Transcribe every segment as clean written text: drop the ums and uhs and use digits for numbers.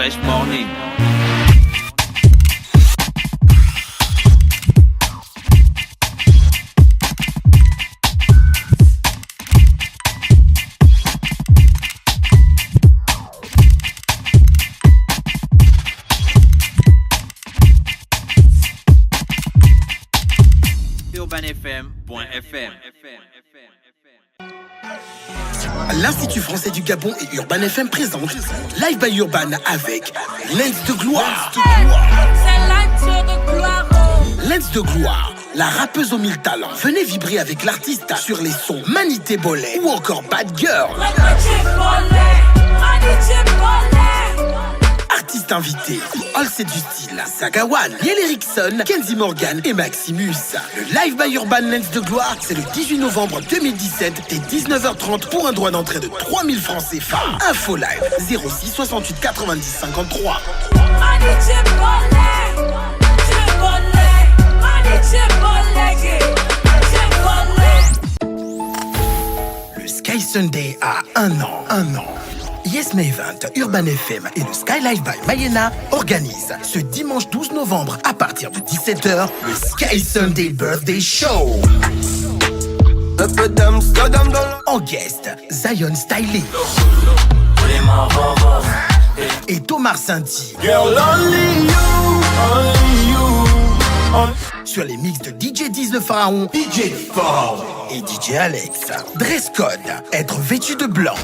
Fresh Morning. UrbanFM.fm. L'Institut français du Gabon et Urban FM présentent Live by Urban avec Lens de gloire. C'est Lens de gloire. Lens de gloire, la rappeuse aux 1000 talents. Venez vibrer avec l'artiste sur les sons Manité Bollet ou encore Bad Girl. Artistes invités, All c'est du style, Sagawan, Yel Erickson, Kenzie Morgan et Maximus. Le Live by Urban Lens de gloire, c'est le 18 novembre 2017 dès 19h30 pour un droit d'entrée de 3000 francs CFA. Info live 06 68 90 53. Le Sky Sunday a un an. Yes May Event, Urban FM et le Sky Live by Mayena organisent ce dimanche 12 novembre à partir de 17h le Sky Sunday Birthday Show. En guest, Zion Styley et Thomas Sainty. Sur les mix de DJ Diz le Pharaon, DJ Ford et DJ Alex. Dress code, être vêtu de blanc.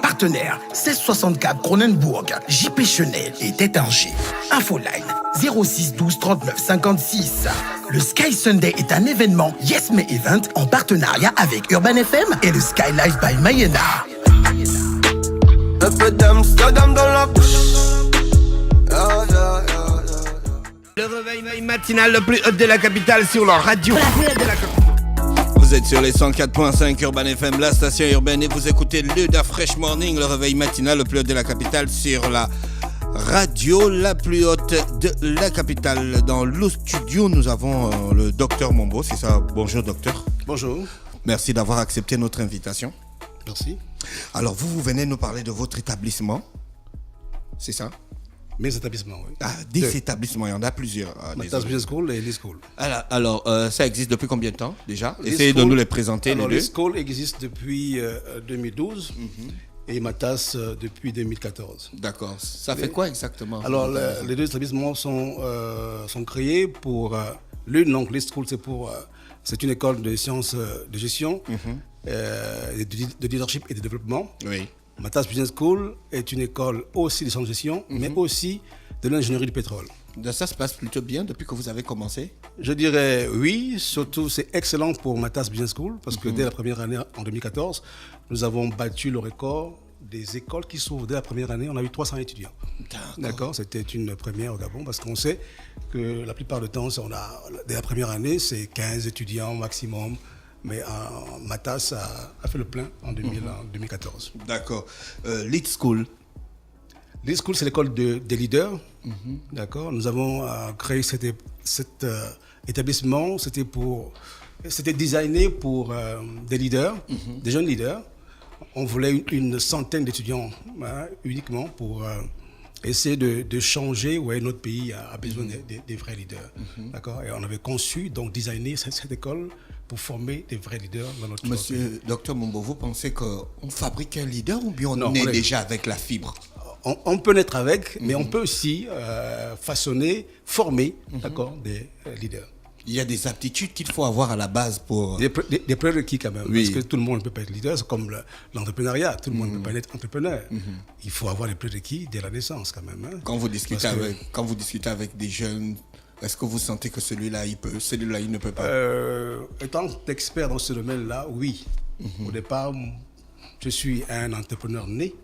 Partenaire 1664 Cronenbourg, JP Chenet et Tétinger. Infoline 06 12 39 56. Le Sky Sunday est un événement Yes May Event en partenariat avec Urban FM et le Sky Live by Mayena. Le réveil matinal le plus haut de la capitale sur la radio. Vous êtes sur les 104.5 Urban FM, la station urbaine, et vous écoutez le Fresh Morning, le réveil matinal le plus haut de la capitale sur la radio la plus haute de la capitale. Dans le studio, nous avons le docteur Mombo, c'est ça? Bonjour docteur. Bonjour. Merci d'avoir accepté notre invitation. Merci. Alors vous venez nous parler de votre établissement, c'est ça? Mes établissements, oui. Ah, des établissements, il y en a plusieurs. Matas Business School et l'e-school. Alors, ça existe depuis combien de temps déjà? Essayez de nous les présenter. Alors, les deux. l'e-school existe depuis 2012 et Matas depuis 2014. D'accord. Ça fait quoi exactement? Alors, les deux établissements sont créés pour... l'une, donc l'e-school, c'est une école de sciences de gestion, de leadership et de développement. Oui. Matas Business School est une école aussi de sciences de gestion, mais aussi de l'ingénierie du pétrole. Ça se passe plutôt bien depuis que vous avez commencé? Je dirais oui, surtout c'est excellent pour Matas Business School, parce que dès la première année, en 2014, nous avons battu le record des écoles qui s'ouvrent dès la première année. On a eu 300 étudiants. D'accord. C'était une première au Gabon, parce qu'on sait que la plupart du temps, dès la première année, c'est 15 étudiants maximum. Mais Matas a fait le plein en 2014. D'accord. Lead School. Lead School, c'est l'école des leaders. D'accord. Nous avons créé cet établissement. C'était designé pour des leaders, des jeunes leaders. On voulait une centaine d'étudiants uniquement pour essayer de changer. Ouais, notre pays a besoin des vrais leaders. D'accord. Et on avait conçu, donc designé cette école pour former des vrais leaders dans notre pays. Monsieur Dr Mombo, vous pensez qu'on fabrique un leader ou bien on est déjà avec la fibre? On peut naître avec, mais on peut aussi façonner, former d'accord, des leaders. Il y a des aptitudes qu'il faut avoir à la base pour... Des prérequis quand même, oui. Parce que tout le monde ne peut pas être leader, c'est comme l'entrepreneuriat, tout le monde ne peut pas être entrepreneur. Il faut avoir les prérequis dès la naissance quand même. Hein. Quand vous discutez avec des jeunes, est-ce que vous sentez que celui-là, il peut, celui-là, il ne peut pas? Étant expert dans ce domaine-là, oui. Au départ, je suis un entrepreneur né,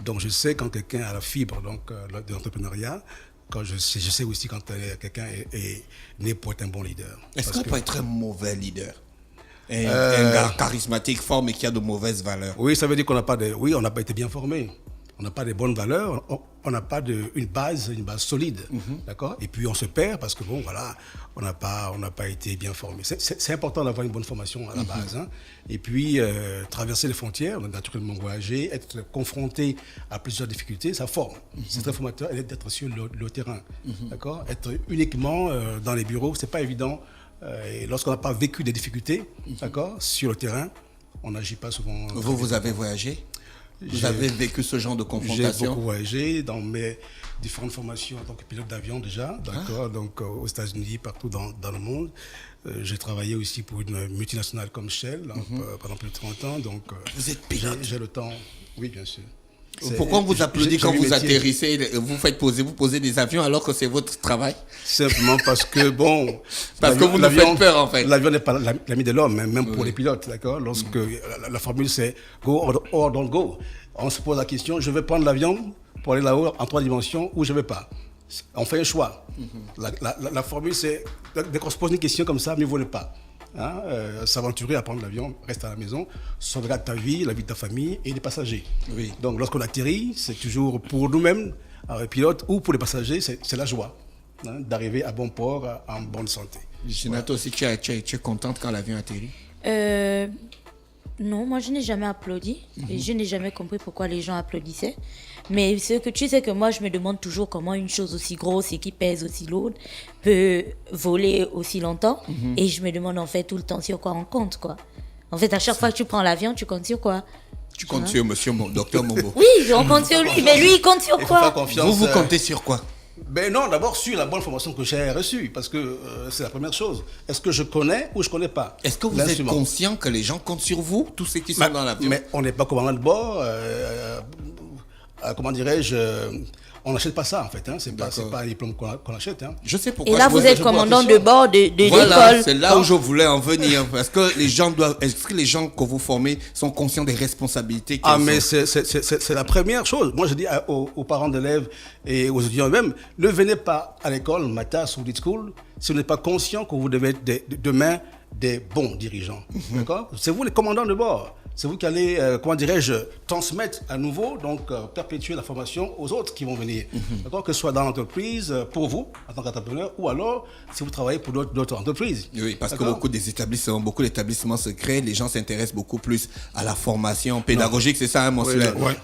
donc je sais quand quelqu'un a la fibre de l'entrepreneuriat, quand je sais aussi quand quelqu'un est né pour être un bon leader. Est-ce qu'on peut être un mauvais leader? Un gars charismatique, fort, mais qui a de mauvaises valeurs? Oui, ça veut dire qu'on n'a pas été bien formé. on n'a pas de bonnes valeurs, on n'a pas une base solide, d'accord. Et puis on se perd parce que bon, voilà, on n'a pas été bien formé. C'est important d'avoir une bonne formation à la base, hein. Et puis traverser les frontières, naturellement voyager, être confronté à plusieurs difficultés, ça forme. C'est très formateur d'être sur le terrain, d'accord. Être uniquement dans les bureaux, c'est pas évident. Et lorsqu'on n'a pas vécu des difficultés, d'accord, sur le terrain, on n'agit pas souvent. Vous avez voyagé? Vous avez vécu ce genre de confrontation? J'ai beaucoup voyagé dans mes différentes formations en tant que pilote d'avion déjà, d'accord, donc aux États-Unis, partout dans le monde. J'ai travaillé aussi pour une multinationale comme Shell pendant plus de 30 ans. Donc, vous êtes pilote? J'ai le temps, oui bien sûr. Pourquoi on vous applaudit quand vous atterrissez, vous posez des avions alors que c'est votre travail? Simplement parce que, bon... parce que vous nous faites peur, en fait. L'avion n'est pas l'ami de l'homme, même pour les pilotes, d'accord. Lorsque la formule, c'est « go or don't go ». On se pose la question, je vais prendre l'avion pour aller là-haut en 3 dimensions ou je ne vais pas. On fait un choix. La formule, c'est, dès qu'on se pose une question comme ça, mieux vaut ne pas. Hein, s'aventurer à prendre l'avion, reste à la maison, sauvegarde ta vie, la vie de ta famille et des passagers. Oui. Donc lorsqu'on atterrit, c'est toujours pour nous-mêmes, pilotes ou pour les passagers, c'est la joie, hein, d'arriver à bon port, en bonne santé. Ginato, aussi, tu es contente quand l'avion atterrit? Non, moi je n'ai jamais applaudi et je n'ai jamais compris pourquoi les gens applaudissaient. Mais ce que tu sais que moi je me demande toujours comment une chose aussi grosse et qui pèse aussi lourde peut voler aussi longtemps. Et je me demande en fait tout le temps sur quoi on compte, quoi. En fait, à chaque fois que tu prends l'avion, tu comptes sur quoi? Tu comptes sur monsieur Docteur Mombo? Oui, on compte sur lui, mais lui il compte sur quoi? Vous comptez sur quoi? Ben non, d'abord sur la bonne formation que j'ai reçue, parce que c'est la première chose. Est-ce que je connais ou je ne connais pas? Est-ce que vous êtes conscient que les gens comptent sur vous, tous ceux qui sont dans l'avion? Mais on n'est pas commandant de bord, comment dirais-je, on n'achète pas ça en fait, hein. C'est pas un diplôme qu'on achète, hein. Je sais pourquoi. Et là vous êtes commandant de bord de l'école. Voilà, c'est là où je voulais en venir, parce que les gens est-ce que les gens que vous formez sont conscients des responsabilités qu'ils ont? Mais c'est la première chose. Moi je dis aux parents d'élèves et aux étudiants eux-mêmes, ne venez pas à l'école, Matas ou Lead School, si vous n'êtes pas conscient que vous devez être demain des bons dirigeants. D'accord? C'est vous les commandants de bord. C'est vous qui allez, comment dirais-je, transmettre à nouveau, donc perpétuer la formation aux autres qui vont venir. D'accord? Que ce soit dans l'entreprise, pour vous, en tant qu'entrepreneur, ou alors si vous travaillez pour d'autres entreprises. Oui, parce que beaucoup d'établissements secrets, les gens s'intéressent beaucoup plus à la formation pédagogique, c'est ça, hein, mon oui,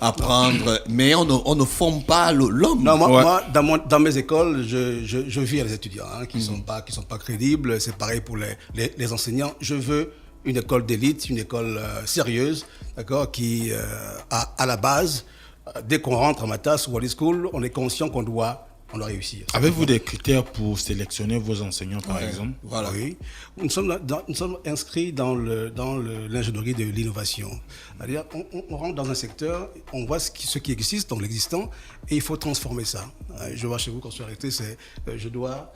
apprendre. Mais on ne forme pas l'homme. Non, moi dans mes écoles, je vis à les étudiants qui sont pas crédibles. C'est pareil pour les enseignants. Je veux une école d'élite, une école sérieuse, d'accord, qui à la base, dès qu'on rentre à Matas ou à Lead School, on est conscient qu'on doit réussir. Avez-vous des critères pour sélectionner vos enseignants, par exemple? Voilà. Oui. Nous sommes inscrits dans l'ingénierie de l'innovation. C'est-à-dire, on rentre dans un secteur, on voit ce qui existe, donc l'existant, et il faut transformer ça. Je vois chez vous, quand je suis arrêté, c'est je dois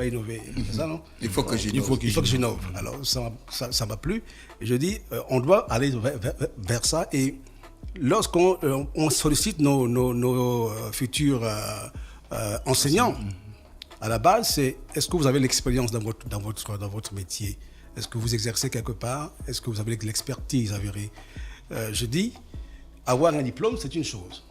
innover. C'est ça, non? Il faut que j'innove. Alors, ça m'a plu. Et je dis, on doit aller vers ça. Et lorsqu'on sollicite nos futurs enseignants, à la base, c'est est-ce que vous avez l'expérience dans votre métier? Est-ce que vous exercez quelque part? Est-ce que vous avez de l'expertise avérée? Je dis, avoir un diplôme, c'est une chose.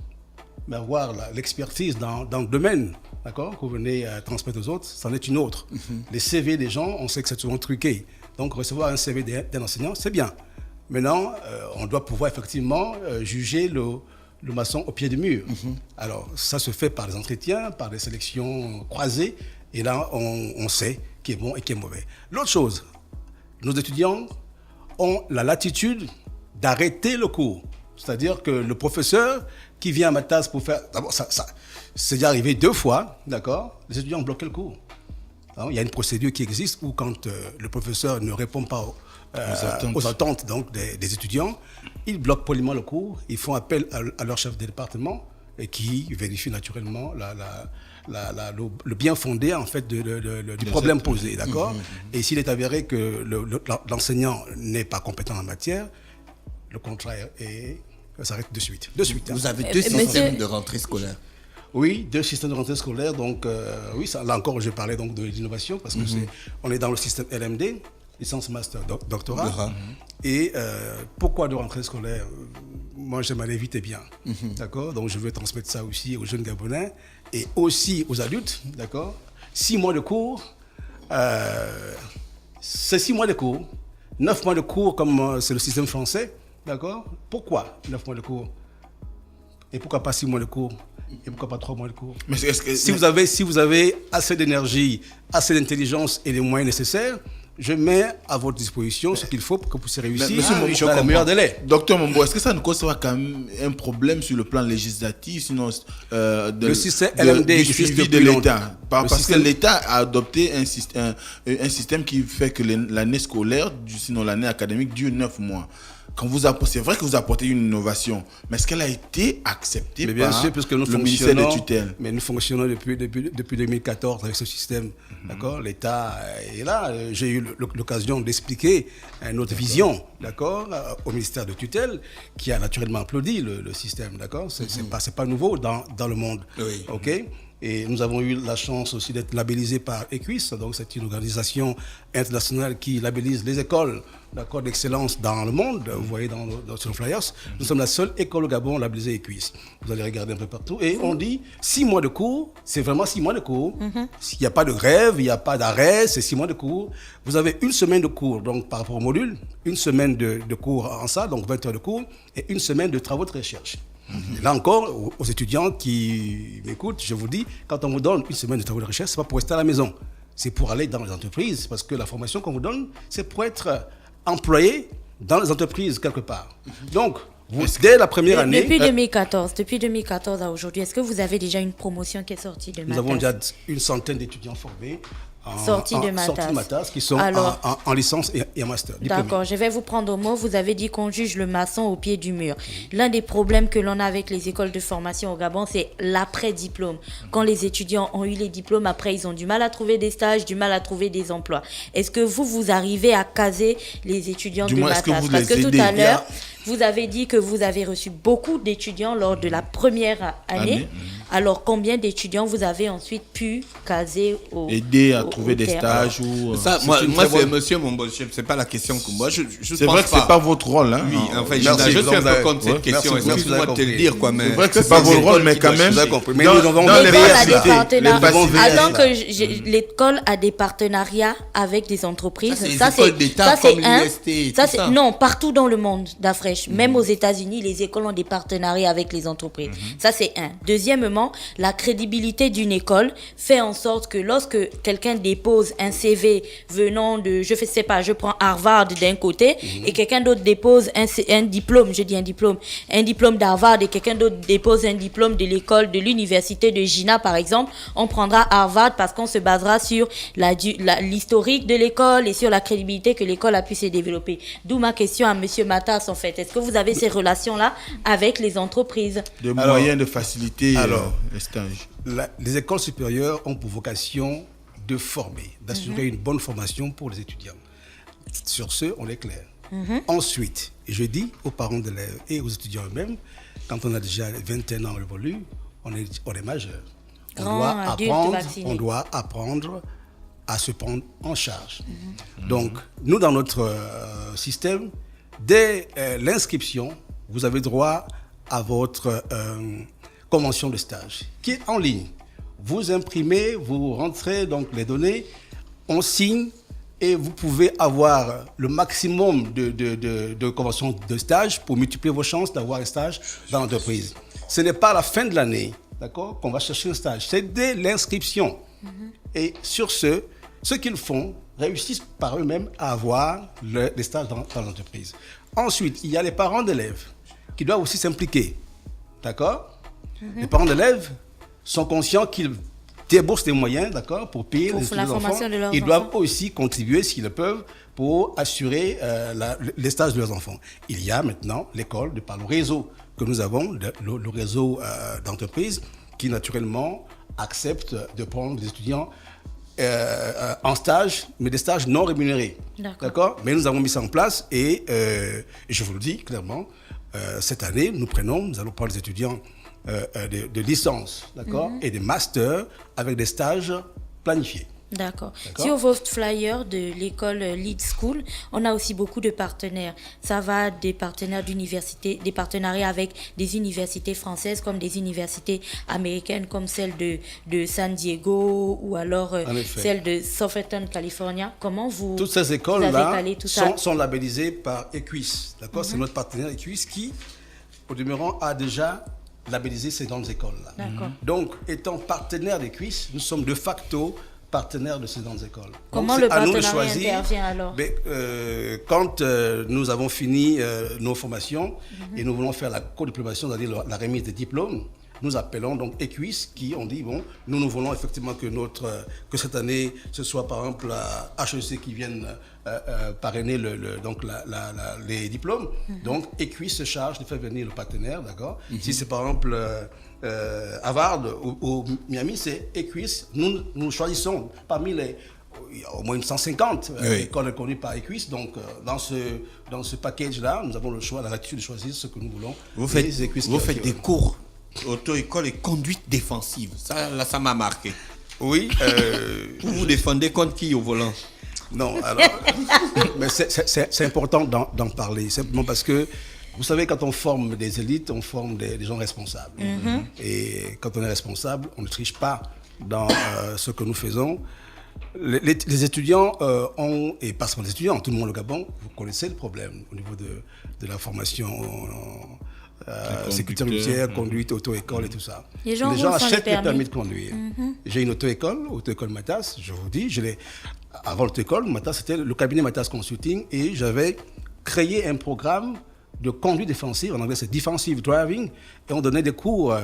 Mais avoir l'expertise dans le domaine, d'accord, que vous venez transmettre aux autres, c'en est une autre. Les CV des gens, on sait que c'est souvent truqué. Donc, recevoir un CV d'un enseignant, c'est bien. Maintenant, on doit pouvoir effectivement juger le maçon au pied du mur. Alors, ça se fait par des entretiens, par des sélections croisées, et là, on sait qui est bon et qui est mauvais. L'autre chose, nos étudiants ont la latitude d'arrêter le cours. C'est-à-dire que le professeur qui vient à ma tasse pour faire... D'abord, ça c'est déjà arrivé 2 fois, d'accord? Les étudiants ont bloqué le cours. Alors, il y a une procédure qui existe où quand le professeur ne répond pas aux attentes donc, des étudiants, ils bloquent poliment le cours, ils font appel à leur chef de département et qui vérifie naturellement le bien fondé en fait du problème posé, d'accord? Et s'il est avéré que l'enseignant n'est pas compétent en matière, le contrat s'arrête de suite. Vous avez 2 systèmes de rentrée scolaire. Oui, 2 systèmes de rentrée scolaire. Donc, oui, ça, là encore, je parlais donc de l'innovation parce que on est dans le système LMD, licence, master, doctorat. Et pourquoi de rentrée scolaire? moi, j'aime aller vite et bien. D'accord? Donc, je veux transmettre ça aussi aux jeunes Gabonais et aussi aux adultes. D'accord? 6 mois de cours, c'est 6 mois de cours. 9 mois de cours, comme c'est le système français. D'accord? Pourquoi 9 mois de cours? Et pourquoi pas 6 mois de cours? Et pourquoi pas 3 mois de cours? Mais si vous avez assez d'énergie, assez d'intelligence et les moyens nécessaires, je mets à votre disposition ce qu'il faut pour que vous puissiez réussir dans le meilleur délai. Docteur Mombo, est-ce que ça ne cause pas quand même un problème sur le plan législatif, sinon le système LMD du suivi de l'État? Parce que l'État a adopté un système qui fait que l'année scolaire, sinon l'année académique, dure 9 mois. C'est vrai que vous apportez une innovation, mais est-ce qu'elle a été acceptée par le ministère de tutelle? Mais nous fonctionnons depuis 2014 avec ce système. D'accord? L'État est là. J'ai eu l'occasion d'expliquer notre vision, d'accord, au ministère de tutelle, qui a naturellement applaudi le système. D'accord? C'est pas nouveau dans le monde. Oui. Ok? Et nous avons eu la chance aussi d'être labellisés par EQUIS, donc c'est une organisation internationale qui labellise les écoles d'excellence dans le monde. Vous voyez sur le flyers, nous sommes la seule école au Gabon labellisée EQUIS. Vous allez regarder un peu partout. Et on dit 6 mois de cours, c'est vraiment 6 mois de cours. Il n'y a pas de grève, il n'y a pas d'arrêt, c'est 6 mois de cours. Vous avez une semaine de cours, donc par rapport au module, une semaine de cours en ça, donc 20 heures de cours, et une semaine de travaux de recherche. Et là encore, aux étudiants qui m'écoutent, je vous dis, quand on vous donne une semaine de travaux de recherche, ce n'est pas pour rester à la maison. C'est pour aller dans les entreprises, parce que la formation qu'on vous donne, c'est pour être employé dans les entreprises quelque part. Donc, dès la première année... Depuis 2014 à aujourd'hui, est-ce que vous avez déjà une promotion qui est sortie de Matas? Nous avons déjà une centaine d'étudiants formés. Sortis de Matas, qui sont en licence et en master. D'accord, je vais vous prendre au mot. Vous avez dit qu'on juge le maçon au pied du mur. L'un des problèmes que l'on a avec les écoles de formation au Gabon, c'est l'après-diplôme. Quand les étudiants ont eu les diplômes, après, ils ont du mal à trouver des stages, du mal à trouver des emplois. Est-ce que vous arrivez à caser les étudiants de Matas? Parce que tout à l'heure, vous avez dit que vous avez reçu beaucoup d'étudiants lors de la première année. Alors, combien d'étudiants vous avez ensuite pu caser aider à trouver des stages ou... Ça, moi c'est monsieur Mombo, c'est pas la question que moi, je c'est vrai que c'est pas votre rôle. Hein? Oui, enfin, je suis un peu contre cette question, excuse-moi de te le dire, quoi, mais... C'est vrai que c'est pas votre rôle, mais quand même... Mais nous avons Attends que l'école a des partenariats avec des entreprises. Ça, c'est d'État comme l'UST. Non, partout dans le monde, d'Afresh, même aux États-Unis, les écoles ont des partenariats avec les entreprises. Ça, c'est un. Deuxièmement, la crédibilité d'une école fait en sorte que lorsque quelqu'un dépose un CV venant de, je prends Harvard d'un côté, et quelqu'un d'autre dépose un diplôme, un diplôme d'Harvard, et quelqu'un d'autre dépose un diplôme de l'école, de l'université de Gina, par exemple, on prendra Harvard parce qu'on se basera sur l'historique de l'école et sur la crédibilité que l'école a pu se développer. D'où ma question à monsieur Matas, en fait. Est-ce que vous avez ces relations-là avec les entreprises? Des moyens de faciliter les stages. Les écoles supérieures ont pour vocation de former, d'assurer une bonne formation pour les étudiants. Sur ce, on est clair. Ensuite, je dis aux parents d'élèves et aux étudiants eux-mêmes, quand on a déjà 21 ans révolus, on est majeur. On doit apprendre à se prendre en charge. Donc, nous, dans notre système, dès l'inscription, vous avez droit à votre convention de stage, qui est en ligne. Vous imprimez, vous rentrez donc les données, on signe et vous pouvez avoir le maximum de conventions de stage pour multiplier vos chances d'avoir un stage dans l'entreprise. Ce n'est pas à la fin de l'année, d'accord, qu'on va chercher un stage. C'est dès l'inscription. Et sur ceux qu'ils font réussissent par eux-mêmes à avoir les stages dans l'entreprise. Ensuite, il y a les parents d'élèves qui doivent aussi s'impliquer. D'accord? Les parents d'élèves sont conscients qu'ils déboursent des moyens, d'accord, pour payer les études des enfants. Ils doivent aussi contribuer, s'ils le peuvent, pour assurer les stages de leurs enfants. Il y a maintenant l'école, par le réseau que nous avons, le réseau d'entreprises, qui naturellement accepte de prendre des étudiants en stage, mais des stages non rémunérés. D'accord? Mais nous avons mis ça en place et je vous le dis clairement, cette année, nous allons prendre des étudiants de licence, d'accord, et des masters avec des stages planifiés. D'accord. Sur votre flyer de l'école Lead School, on a aussi beaucoup de partenaires. Ça va des partenaires d'universités, des partenariats avec des universités françaises comme des universités américaines comme celle de San Diego ou alors celle de Southampton, California. Comment vous toutes ces écoles-là avez tout ça sont labellisées par EQUIS. D'accord, c'est notre partenaire EQUIS qui, au demeurant, a déjà labellisé ces grandes écoles-là. D'accord. Donc, étant partenaire d'EQUIS, nous sommes de facto partenaires de ces grandes écoles. Comment donc, le à nous de partenariat choisir, intervient alors? Quand nous avons fini nos formations et nous voulons faire la co-diplomation, c'est-à-dire la remise des diplômes, nous appelons donc EQUIS qui ont dit, bon, nous voulons effectivement que cette année, ce soit par exemple la HEC qui vienne parrainer les diplômes. Donc EQUIS se charge de faire venir le partenaire, d'accord. Si c'est par exemple Harvard ou Miami, c'est EQUIS. Nous choisissons parmi il y a au moins 150 écoles reconnues par EQUIS. Donc, dans ce package-là, nous avons le choix, la latitude de choisir ce que nous voulons. Vous faites des cours auto-école et conduite défensive. Ça m'a marqué. Oui. Vous défendez contre qui au volant? Non, alors... mais c'est important d'en parler, simplement parce que vous savez, quand on forme des élites, on forme des gens responsables. Et quand on est responsable, on ne triche pas dans ce que nous faisons. Les étudiants ont, et pas seulement les étudiants, tout le monde au Gabon, vous connaissez le problème au niveau de la formation sécurité routière, conduite, auto-école et tout ça. Les gens achètent les permis de conduire. J'ai une auto-école Matas, je vous dis, avant l'auto-école, Matas, c'était le cabinet Matas Consulting et j'avais créé un programme de conduite défensive, en anglais c'est Defensive Driving, et on donnait des cours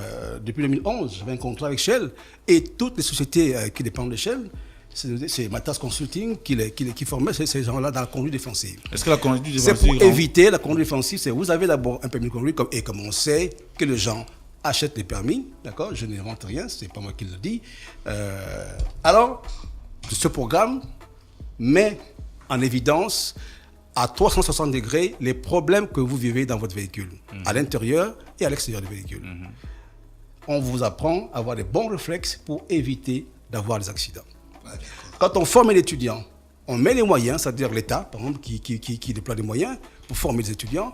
depuis 2011. J'avais un contrat avec Shell, et toutes les sociétés qui dépendent de Shell, c'est Matas Consulting qui formait ces gens-là dans la conduite défensive. Est-ce que la conduite défensive... C'est pour éviter la conduite défensive, vous avez d'abord un permis de conduire, et comme on sait que les gens achètent les permis, d'accord, je n'invente rien, c'est pas moi qui le dis. Alors, ce programme met en évidence à 360 degrés les problèmes que vous vivez dans votre véhicule, à l'intérieur et à l'extérieur du véhicule. On vous apprend à avoir des bons réflexes pour éviter d'avoir des accidents. Quand on forme l'étudiant, on met les moyens, c'est-à-dire l'État, par exemple, qui déploie des moyens pour former les étudiants.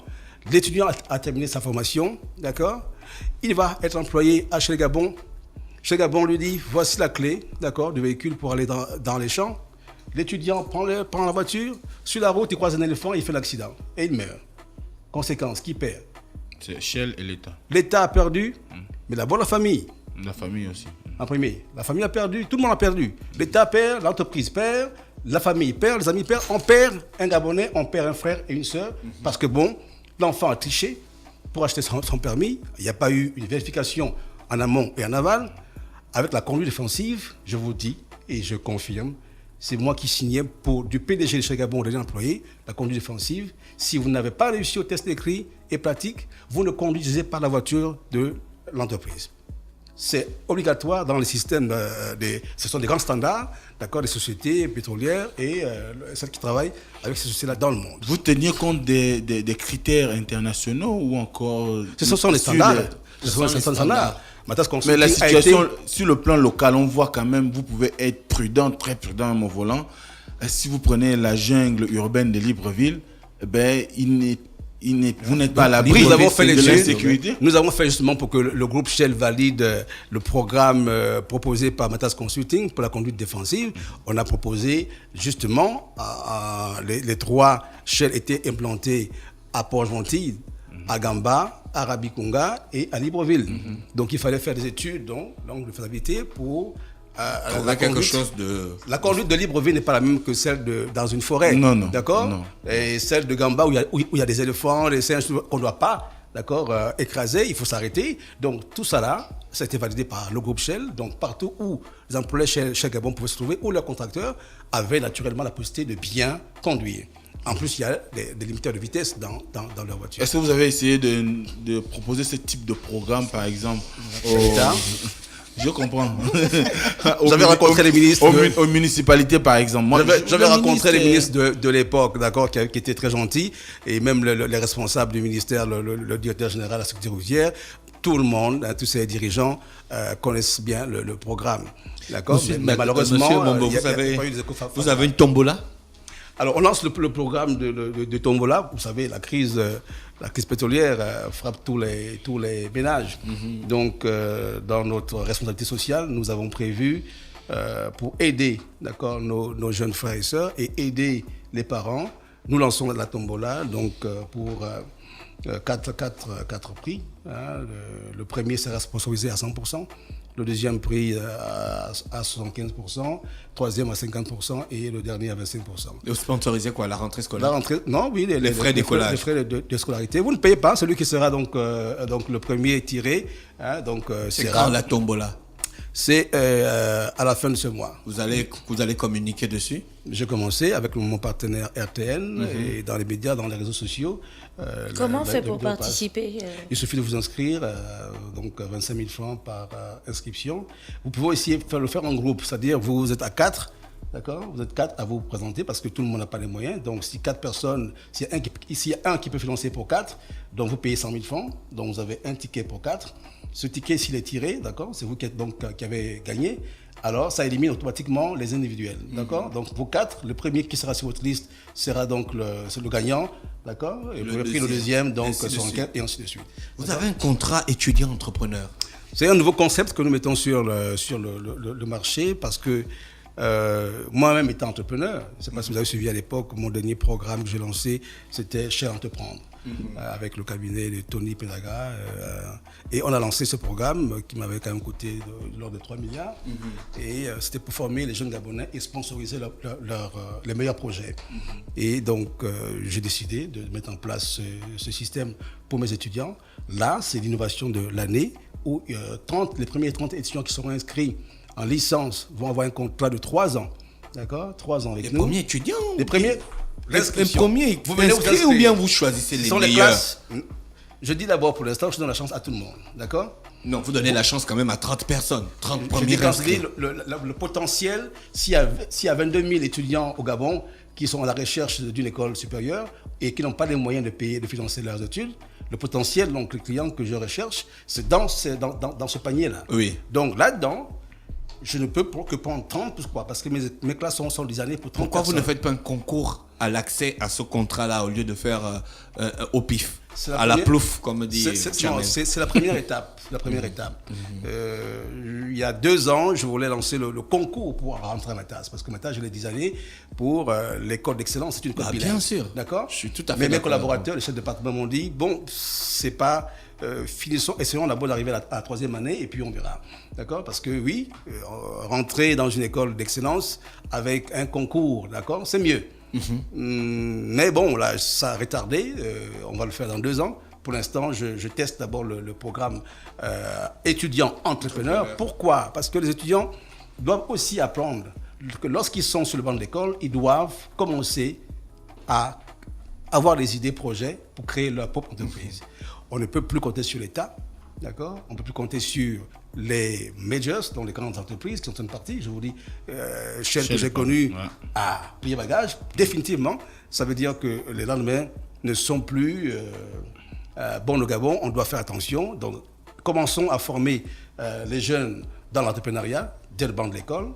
L'étudiant a terminé sa formation, d'accord. Il va être employé à Shell Gabon. Shell Gabon lui dit, voici la clé, d'accord, du véhicule pour aller dans les champs. L'étudiant prend la voiture, sur la route, il croise un éléphant, il fait l'accident et il meurt. Conséquence, qui perd? C'est Shell et l'État. L'État a perdu, mais d'abord la famille. La famille aussi. En premier, la famille a perdu, tout le monde a perdu. L'État perd, l'entreprise perd, la famille perd, les amis perdent. On perd un Gabonais, on perd un frère et une sœur, parce que bon, l'enfant a triché pour acheter son permis. Il n'y a pas eu une vérification en amont et en aval. Avec la conduite défensive, je vous dis et je confirme, c'est moi qui signais pour du PDG de Shell Gabon, des employés, la conduite défensive. Si vous n'avez pas réussi au test écrit et pratique, vous ne conduisez pas la voiture de l'entreprise. C'est obligatoire dans les systèmes, ce sont des grands standards, d'accord, des sociétés pétrolières et celles qui travaillent avec ces sociétés-là dans le monde. Vous teniez compte des critères internationaux ou encore... Ce sont les standards. Ce sont les standards. Mais la situation, sur le plan local, on voit quand même, vous pouvez être prudent, très prudent au volant. Si vous prenez la jungle urbaine de Libreville, vous n'êtes pas à l'abri nous avons fait de l'insécurité. Nous avons fait justement pour que le groupe Shell valide le programme proposé par Matas Consulting pour la conduite défensive. On a proposé justement, les 3 Shell étaient implantés à Port-Gentil, à Gamba, à Rabikonga et à Libreville. Donc il fallait faire des études de faisabilité pour... La conduite de Libreville n'est pas la même que celle dans une forêt. Non. D'accord. Non. Et celle de Gamba où il y a des éléphants, des singes qu'on ne doit pas, d'accord, écraser, il faut s'arrêter. Donc tout ça là, ça a été validé par le groupe Shell. Donc partout où les employés Shell Gabon pouvaient se trouver, où leurs contracteurs avaient naturellement la possibilité de bien conduire. En plus, il y a des limiteurs de vitesse dans leur voiture. Est-ce que vous avez essayé de proposer ce type de programme, par exemple, Je comprends. J'avais rencontré les ministres. Aux municipalités, par exemple. J'avais rencontré les ministres de l'époque, d'accord, qui étaient très gentils, et même les responsables du ministère, le directeur général de la sécurité routière. tout le monde, tous ces dirigeants connaissent bien le programme. D'accord. Mais malheureusement, monsieur Mombo, vous avez une tombola? Alors, on lance le programme de tombola. Vous savez, la crise pétrolière frappe tous les ménages. Donc, dans notre responsabilité sociale, nous avons prévu pour aider, d'accord, nos jeunes frères et sœurs et aider les parents. Nous lançons la tombola donc pour 4 prix. Hein. Le premier sera sponsorisé à 100%. Le deuxième prix à 75%, troisième à 50% et le dernier à 25%. Et vous sponsorisez quoi? La rentrée scolaire? La rentrée, non, oui, les frais d'écolage. Les frais de scolarité. Vous ne payez pas, celui qui sera donc le premier tiré. Hein, donc, c'est quand la tombola? C'est à la fin de ce mois. Vous allez communiquer dessus? J'ai commencé avec mon partenaire RTN et dans les médias, dans les réseaux sociaux. Comment on fait pour participer? Il suffit de vous inscrire, donc 25 000 francs par inscription. Vous pouvez aussi le faire en groupe, c'est-à-dire vous êtes à 4. D'accord. Vous êtes 4 à vous présenter parce que tout le monde n'a pas les moyens. Donc, si 4 personnes, s'il y a un qui peut financer pour 4, donc vous payez 100 000 francs. Donc, vous avez un ticket pour 4. Ce ticket, s'il est tiré, d'accord, c'est vous qui avez gagné. Alors, ça élimine automatiquement les individuels. D'accord. Donc, vos 4, le premier qui sera sur votre liste sera donc le gagnant. D'accord. Et le deuxième, donc, et ainsi de suite. Vous avez un contrat étudiant-entrepreneur? C'est un nouveau concept que nous mettons sur le marché parce que moi-même étant entrepreneur, je ne sais pas si vous avez suivi à l'époque, mon dernier programme que j'ai lancé, c'était Cher Entreprendre, avec le cabinet de Tony Pédaga. Et on a lancé ce programme qui m'avait quand même coûté de l'ordre de 3 milliards. Et c'était pour former les jeunes Gabonais et sponsoriser les meilleurs projets. Et donc, j'ai décidé de mettre en place ce système pour mes étudiants. Là, c'est l'innovation de l'année où les premiers 30 étudiants qui seront inscrits en licence vont avoir un contrat de 3 ans. D'accord. 3 ans avec nous. Les premiers étudiants? Les premiers. Les premiers, vous venez inscrire ou bien vous choisissez les meilleurs? Les classes. Je dis d'abord pour l'instant, je donne la chance à tout le monde. D'accord. Non, vous donnez la chance quand même à 30 personnes. 30 premiers inscrits. Le potentiel, s'il y a 22 000 étudiants au Gabon qui sont à la recherche d'une école supérieure et qui n'ont pas les moyens de financer leurs études, le potentiel, donc le client que je recherche, c'est dans ce panier-là. Oui. Donc là-dedans, je ne peux que prendre 30, pourquoi? Parce que mes classes sont designées pour 30 Pourquoi personnes. Vous ne faites pas un concours à l'accès à ce contrat-là au lieu de faire au pif, la plouf, comme dit Chamel? C'est la première étape. Il y a 2 ans, je voulais lancer le concours pour rentrer à Matas, parce que Matas, je l'ai designé pour l'école d'excellence, c'est une école bilingue. Bien sûr. D'accord. Je suis tout à fait Mais mes d'accord. collaborateurs, les chefs de département m'ont dit, bon, c'est pas... essayons d'abord d'arriver à la 3e année et puis on verra. D'accord. Parce que oui, rentrer dans une école d'excellence avec un concours, d'accord, c'est mieux. Mais bon, là, ça a retardé. On va le faire dans 2 ans. Pour l'instant, je teste d'abord le programme étudiant-entrepreneur. Pourquoi? Parce que les étudiants doivent aussi apprendre que lorsqu'ils sont sur le banc de l'école, ils doivent commencer à avoir des idées projets pour créer leur propre entreprise. On ne peut plus compter sur l'État, d'accord? On ne peut plus compter sur les majors, donc les grandes entreprises qui sont une partie. Je vous dis, Shell que j'ai connue à plier bagage, définitivement, ça veut dire que les lendemains ne sont plus bons au Gabon. On doit faire attention. Donc, commençons à former les jeunes dans l'entrepreneuriat dès le banc de l'école.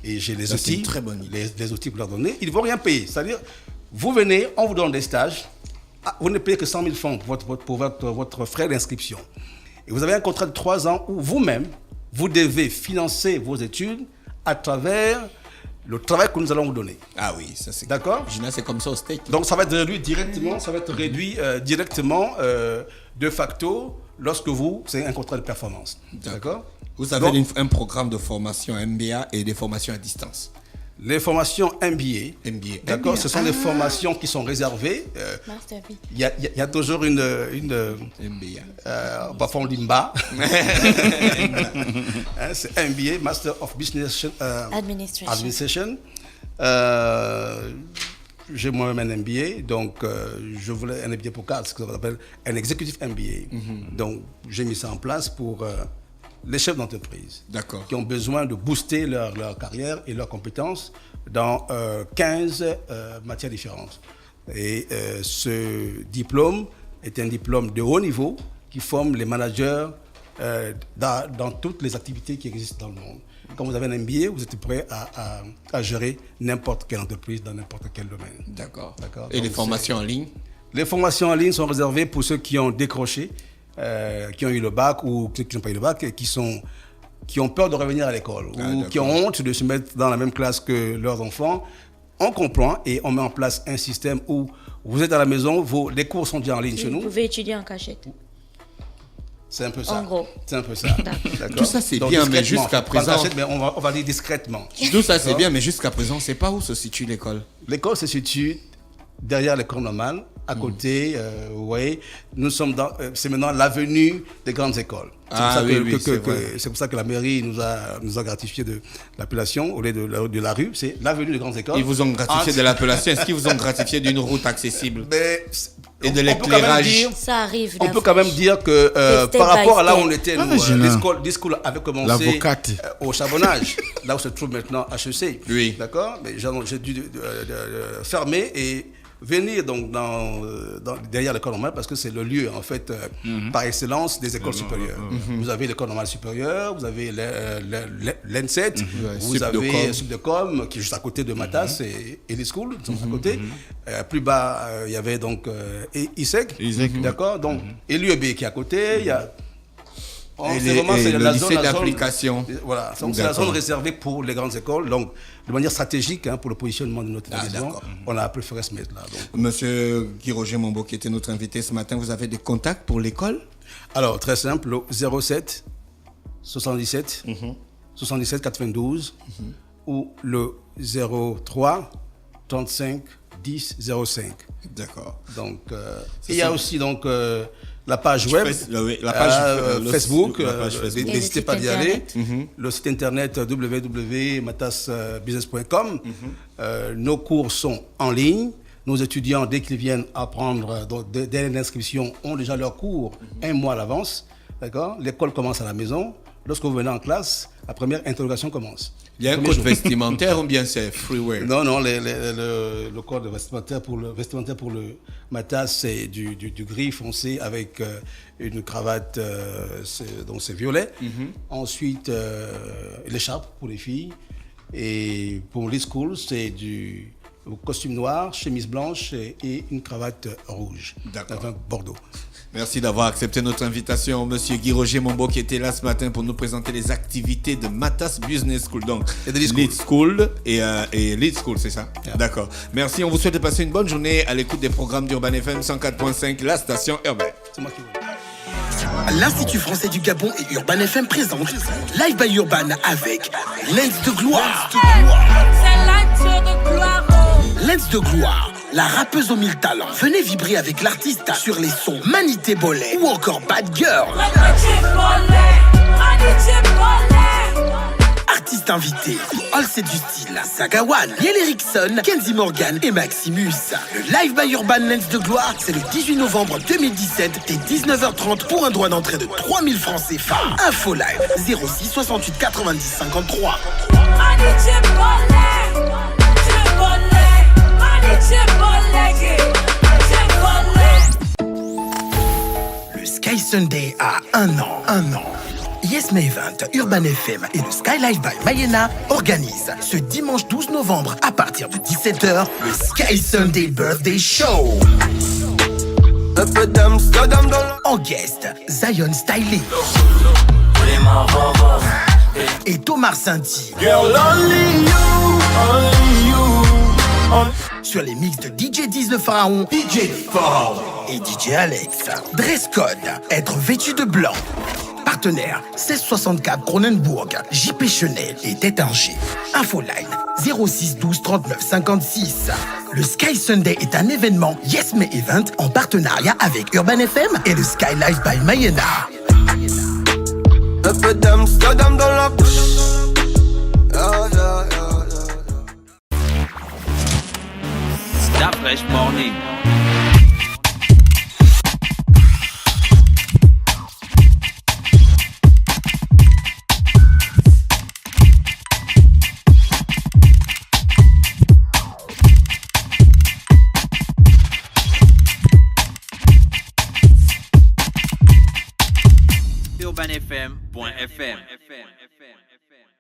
Et j'ai les outils, les outils pour leur donner. Ils ne vont rien payer. C'est-à-dire, vous venez, on vous donne des stages. Vous ne payez que 100 000 francs pour votre frais d'inscription. Et vous avez un contrat de 3 ans où vous-même, vous devez financer vos études à travers le travail que nous allons vous donner. Ah oui, ça c'est... D'accord. C'est comme ça au steak. Donc ça va être réduit directement, de facto, lorsque c'est un contrat de performance. D'accord. Vous avez un programme de formation MBA et des formations à distance. Les formations MBA, d'accord, ce sont des formations qui sont réservées. Il y a toujours une MBA. Parfois on dit MBA. C'est MBA, Master of Business Administration. J'ai moi-même un MBA, donc je voulais un MBA pour 4, ce qu'on appelle un Executive MBA. Donc j'ai mis ça en place pour les chefs d'entreprise qui ont besoin de booster leur carrière et leurs compétences dans 15 matières différentes. Et ce diplôme est un diplôme de haut niveau qui forme les managers dans toutes les activités qui existent dans le monde. Quand vous avez un MBA, vous êtes prêt à gérer n'importe quelle entreprise dans n'importe quel domaine. D'accord. Et Donc, les formations en ligne? Les formations en ligne sont réservées pour ceux qui ont décroché, qui ont eu le bac ou ceux qui n'ont pas eu le bac et qui ont peur de revenir à l'école ou qui ont honte de se mettre dans la même classe que leurs enfants. On comprend et on met en place un système où vous êtes à la maison, les cours sont déjà en ligne chez nous. Vous pouvez étudier en cachette. C'est un peu ça. En gros. C'est un peu ça. D'accord. Tout ça, c'est Donc, bien, mais jusqu'à présent... Cachette, mais on va dire discrètement. Tout ça, c'est bien, mais jusqu'à présent, on ne sait pas où se situe l'école. L'école se situe derrière l'école normale, à côté, vous voyez, nous sommes c'est maintenant l'avenue des grandes écoles. C'est pour ça que la mairie nous a gratifié de l'appellation au lieu de la rue, c'est l'avenue des grandes écoles. Ils vous ont gratifié de l'appellation, est-ce qu'ils vous ont gratifié d'une route accessible et de on l'éclairage? Ça arrive. On peut quand même dire que par rapport à là où on était, Discool avait commencé au Charbonnage, là où se trouve maintenant HEC. Oui. D'accord. Mais j'ai dû fermer et venir donc derrière l'école normale parce que c'est le lieu en fait par excellence des écoles supérieures. Vous avez l'école normale supérieure, vous avez l'ENSET, vous avez Subdecom qui est juste à côté de Matas et Elite School, qui sont à côté. Plus bas, il y avait donc ISEC, d'accord. Donc et l'UEB qui est à côté, il y a le lycée d'application. Voilà, c'est la zone réservée pour les grandes écoles. Donc, de manière stratégique, pour le positionnement de notre télévision, on a préféré se mettre là. Donc. Monsieur Guy-Roger Mombo, qui était notre invité ce matin, vous avez des contacts pour l'école? Alors, très simple, le 07 77 77 92 ou le 03 35 10 05. D'accord. Donc, il y a aussi donc la page web, la page Facebook, n'hésitez pas d'y aller. Le site internet www.matasbusiness.com. Nos cours sont en ligne. Nos étudiants, dès qu'ils viennent apprendre, dès l'inscription, ont déjà leur cours un mois à l'avance. D'accord. L'école commence à la maison. Lorsque vous venez en classe, la première interrogation commence. Il y a un code vestimentaire ou bien c'est freewear? Non, le code vestimentaire pour le Matas, c'est du gris foncé avec une cravate, donc c'est violet. Ensuite, l'écharpe pour les filles. Et pour les schools, c'est du costume noir, chemise blanche et une cravate rouge. D'accord. Enfin, bordeaux. Merci d'avoir accepté notre invitation, monsieur Guy-Roger Mombo, qui était là ce matin pour nous présenter les activités de Matas Business School. Donc, Lead School et Lead School, c'est ça? Yeah. D'accord. Merci, on vous souhaite de passer une bonne journée à l'écoute des programmes d'Urban FM 104.5, la station urbaine. C'est moi qui vous dis. L'Institut français du Gabon et Urban FM présentent Live by Urban avec Lens de gloire. C'est Lens de gloire. Lens de gloire, la rappeuse aux 1000 talents. Venez vibrer avec l'artiste sur les sons Manité Bollet ou encore Bad Girl. Artistes invités, All C'est du style, Sagawan, Yel Erickson, Kenzie Morgan et Maximus. Le Live by Urban Lens de gloire, c'est le 18 novembre 2017 dès 19h30 pour un droit d'entrée de 3000 francs CFA. Info live 06 68 90 53. Le Sky Sunday a un an. Yes May Event, Urban FM et le Sky Live by Mayena organisent ce dimanche 12 novembre à partir de 17h le Sky Sunday Birthday Show. En guest, Zion Styling et Thomas Sainty. Sur les mix de DJ 10 le Pharaon, DJ Ford et DJ Alex. Dress code, être vêtu de blanc. Partenaire 1664 Cronenbourg, JP Chenet et Tétinger. Infoline 06 12 39 56. Le Sky Sunday est un événement Yes May Event en partenariat avec Urban FM et le Sky Live by Mayena. Un peu d'Amsterdam dans la bouche. Da Fresh Morning. urbanfm.fm.